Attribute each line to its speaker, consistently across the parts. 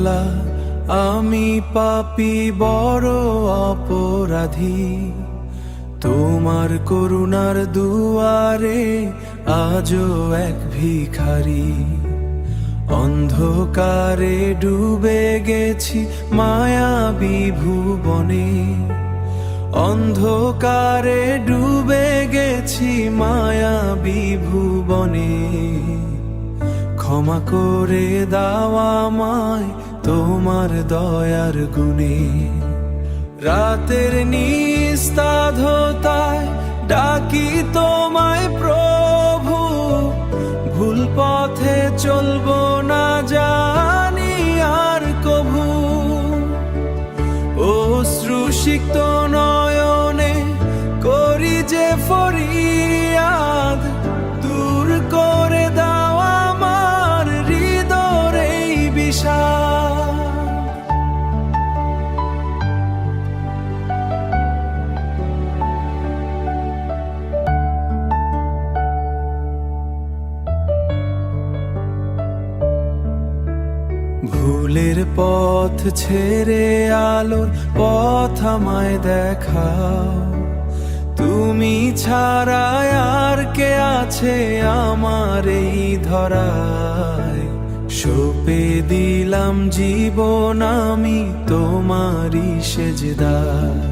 Speaker 1: আল্লাহ আমি পাপী বড় অপরাধী, তোমার করুণার দুয়ারে আজও এক ভিখারি। অন্ধকারে ডুবে গেছি মায়াবী ভুবনে, অন্ধকারে ডুবে গেছি মায়াবী ভুবনে। ক্ষমা করে দাও আমায় তোমার দয়ার গুণে। রাতের নিস্তাধতায় ডাকি তোমায় প্রভু, ভুল পথে চলবো না জানি আর কভু। অশ্রুসিক্ত নয়নে করি যে ফরিয়াদ, দূর করে দাও আমার হৃদয়ের এই বিষাদ। ভুলের পথ ছেড়ে আলোর পথ আমায় দেখাও, তুমি ছাড়া আর কে আছে আমার এই ধরায়। সঁপে দিলাম জীবন আমি তোমারই সেজদায়।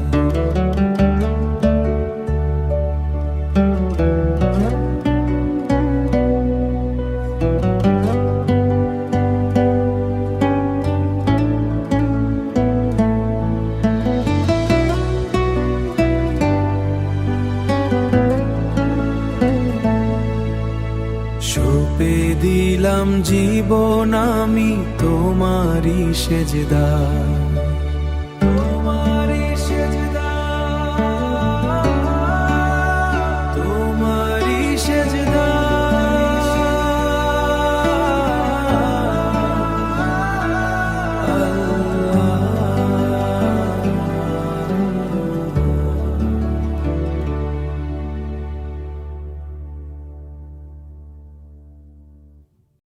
Speaker 1: সঁপে দিলাম জীবন আমি তোমারই সেজদায়।